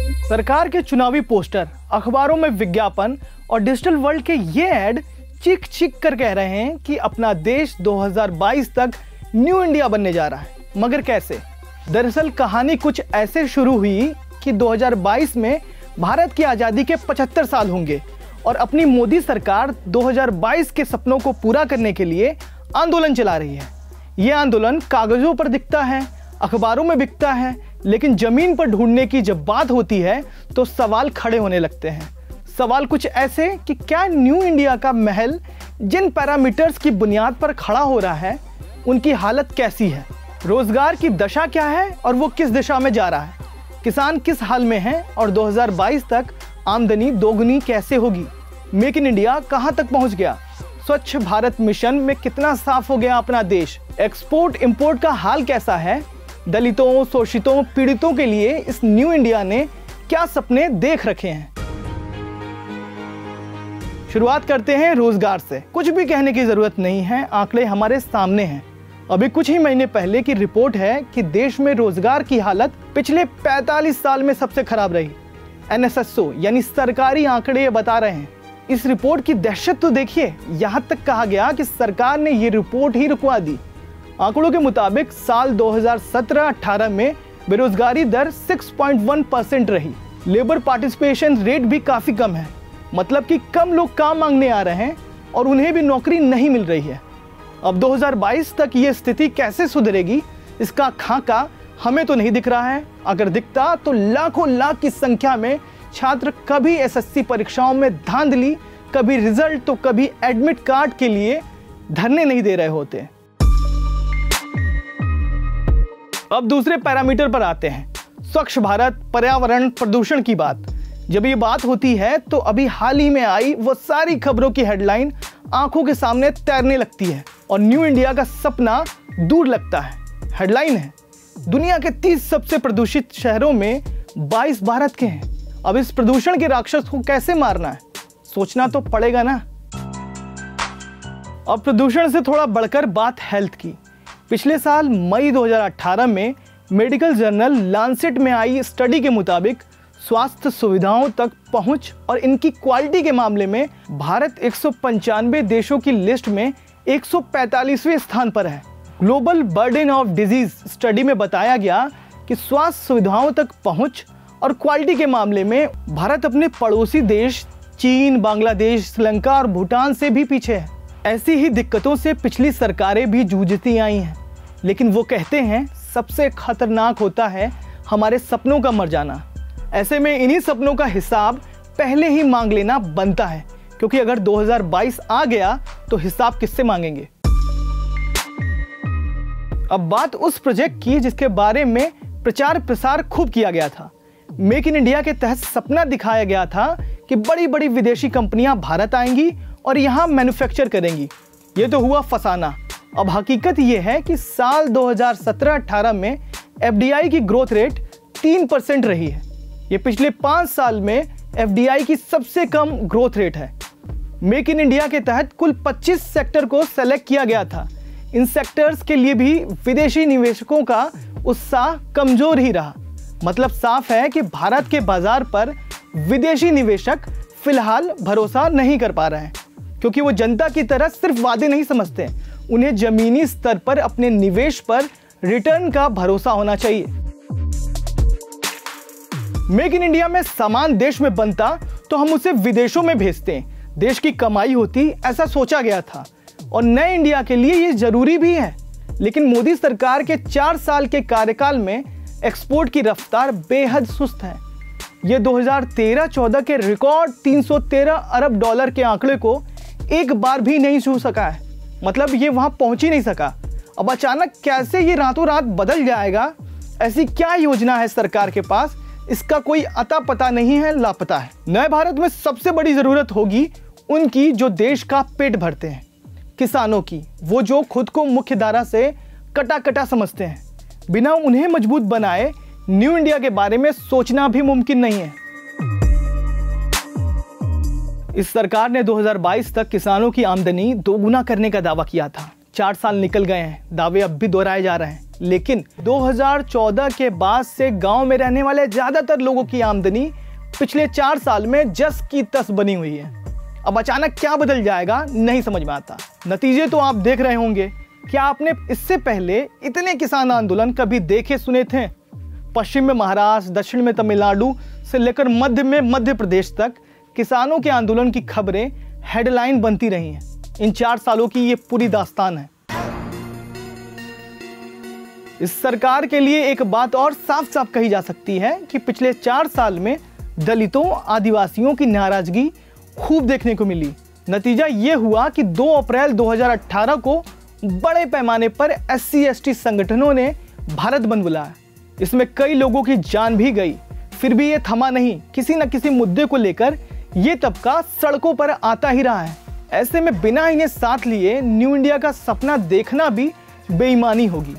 सरकार के चुनावी पोस्टर, अखबारों में विज्ञापन और डिजिटल वर्ल्ड के ये ऐड चीख चीख कर कह रहे हैं कि अपना देश 2022 तक न्यू इंडिया बनने जा रहा है। मगर कैसे? दरअसल कहानी कुछ ऐसे शुरू हुई कि 2022 में भारत की आज़ादी के 75 साल होंगे और अपनी मोदी सरकार 2022 के सपनों को पूरा करने के लिए आंदोलन चला रही है। ये आंदोलन कागजों पर दिखता है, अखबारों में बिकता है, लेकिन जमीन पर ढूंढने की जब बात होती है तो सवाल खड़े होने लगते हैं। सवाल कुछ ऐसे कि क्या न्यू इंडिया का महल जिन पैरामीटर्स की बुनियाद पर खड़ा हो रहा है उनकी हालत कैसी है, रोजगार की दशा क्या है और वो किस दिशा में जा रहा है, किसान किस हाल में है और 2022 तक आमदनी दोगुनी कैसे होगी, मेक इन इंडिया कहां तक पहुंच गया, स्वच्छ भारत मिशन में कितना साफ हो गया अपना देश, एक्सपोर्ट इंपोर्ट का हाल कैसा है, दलितों, शोषितों, पीड़ितों के लिए इस न्यू इंडिया ने क्या सपने देख रखे हैं। शुरुआत करते हैं रोजगार से। कुछ भी कहने की जरूरत नहीं है, आंकड़े हमारे सामने हैं। अभी कुछ ही महीने पहले की रिपोर्ट है कि देश में रोजगार की हालत पिछले 45 साल में सबसे खराब रही। NSSO यानी सरकारी आंकड़े ये बता रहे हैं। इस रिपोर्ट की दहशत तो देखिए, यहाँ तक कहा गया कि सरकार ने ये रिपोर्ट ही रुकवा दी। आंकड़ों के मुताबिक साल 2017-18 में बेरोजगारी दर 6.1% रही। लेबर पार्टिसिपेशन रेट भी काफी कम है, मतलब कि कम लोग काम मांगने आ रहे हैं और उन्हें भी नौकरी नहीं मिल रही है। अब 2022 तक ये स्थिति कैसे सुधरेगी, इसका खाका हमें तो नहीं दिख रहा है। अगर दिखता तो लाखों लाख की संख्या में छात्र कभी SSC परीक्षाओं में धांधली, कभी रिजल्ट तो कभी एडमिट कार्ड के लिए धरने नहीं दे रहे होते। अब दूसरे पैरामीटर पर आते हैं, स्वच्छ भारत, पर्यावरण, प्रदूषण की बात। जब ये बात होती है तो अभी हाल ही में आई वो सारी खबरों की हेडलाइन आंखों के सामने तैरने लगती है और न्यू इंडिया का सपना दूर लगता है। हेडलाइन है, दुनिया के 30 सबसे प्रदूषित शहरों में 22 भारत के हैं। अब इस प्रदूषण के राक्षस को कैसे मारना है, सोचना तो पड़ेगा ना। अब प्रदूषण से थोड़ा बढ़कर बात हेल्थ की। पिछले साल मई 2018 में मेडिकल जर्नल लांसेट में आई स्टडी के मुताबिक स्वास्थ्य सुविधाओं तक पहुंच और इनकी क्वालिटी के मामले में भारत 195 देशों की लिस्ट में 145वें स्थान पर है। Global burden of disease study में बताया गया कि स्वास्थ्य सुविधाओं तक पहुंच और क्वालिटी के मामले में भारत अपने पड़ोसी देश चीन, बांग्लादेश, श्रीलंका और भूटान से भी पीछे है। ऐसी ही दिक्कतों से पिछली सरकारें भी जूझती आई हैं, लेकिन वो कहते हैं सबसे खतरनाक होता है हमारे सपनों का मर जाना। ऐसे में इन्हीं सपनों का हिसाब पहले ही मांग लेना बनता है, क्योंकि अगर 2022 आ गया तो हिसाब किससे मांगेंगे। अब बात उस प्रोजेक्ट की जिसके बारे में प्रचार प्रसार खूब किया गया था। मेक इन इंडिया के तहत सपना दिखाया गया था कि बड़ी बड़ी विदेशी कंपनियां भारत आएंगी और यहां मैन्युफैक्चर करेंगी। ये तो हुआ फसाना। अब हकीकत ये है कि साल 2017-18 में FDI की ग्रोथ रेट 3% रही है। ये पिछले 5 साल में FDI की सबसे कम ग्रोथ रेट है। मेक इन इंडिया के तहत कुल 25 सेक्टर को सेलेक्ट किया गया था। इन सेक्टर्स के लिए भी विदेशी निवेशकों का उत्साह कमजोर ही रहा। मतलब साफ है कि भारत के बाजार पर विदेशी निवेशक फिलहाल भरोसा नहीं कर पा रहे हैं, क्योंकि वो जनता की तरह सिर्फ वादे नहीं समझते, उन्हें जमीनी स्तर पर अपने निवेश पर रिटर्न का भरोसा होना चाहिए। मेक इन इंडिया में सामान देश में बनता तो हम उसे विदेशों में भेजते, देश की कमाई होती, ऐसा सोचा गया था और नए इंडिया के लिए ये जरूरी भी है। लेकिन मोदी सरकार के 4 साल के कार्यकाल में एक्सपोर्ट की रफ्तार बेहद सुस्त है। ये 2013-14 के रिकॉर्ड 313 अरब डॉलर के आंकड़े को एक बार भी नहीं छू सका है, मतलब ये वहां पहुंच ही नहीं सका। अब अचानक कैसे ये रातों रात बदल जाएगा, ऐसी क्या योजना है सरकार के पास, इसका कोई अता पता नहीं है, लापता है। नए भारत में सबसे बड़ी जरूरत होगी उनकी जो देश का पेट भरते हैं, किसानों की, वो जो खुद को मुख्य धारा से कटा कटा समझते हैं। बिना उन्हें मजबूत बनाए न्यू इंडिया के बारे में सोचना भी मुमकिन नहीं है। इस सरकार ने 2022 तक किसानों की आमदनी दोगुना करने का दावा किया था। 4 साल निकल गए हैं, दावे अब भी दोहराए जा रहे हैं। लेकिन 2014 के बाद से गांव में रहने वाले ज्यादातर लोगों की आमदनी पिछले 4 साल में जस की तस बनी हुई है। अब अचानक क्या बदल जाएगा नहीं समझ में आता। नतीजे तो आप देख रहे होंगे। क्या आपने इससे पहले इतने किसान आंदोलन कभी देखे सुने थे? पश्चिम में महाराष्ट्र, दक्षिण में तमिलनाडु से लेकर मध्य में मध्य प्रदेश तक किसानों के आंदोलन की खबरें हेडलाइन बनती रही हैं। इन 4 सालों की ये पूरी दास्तान है। इस सरकार के लिए एक बात और साफ साफ कही जा सकती है कि पिछले 4 साल में दलितों, आदिवासियों की नाराजगी खूब देखने को मिली। नतीजा ये हुआ कि 2 अप्रैल 2018 को बड़े पैमाने पर SC/ST संगठनों ने भारत बंद बुलाया। इसमें कई लोगों की जान भी गई। फिर भी ये थमा नहीं। किसी न किसी मुद्दे को लेकर ये तबका सड़कों पर आता ही रहा है। ऐसे में बिना इन्हें साथ लिए न्यू इंडिया का सपना देखना भी बेईमानी होगी।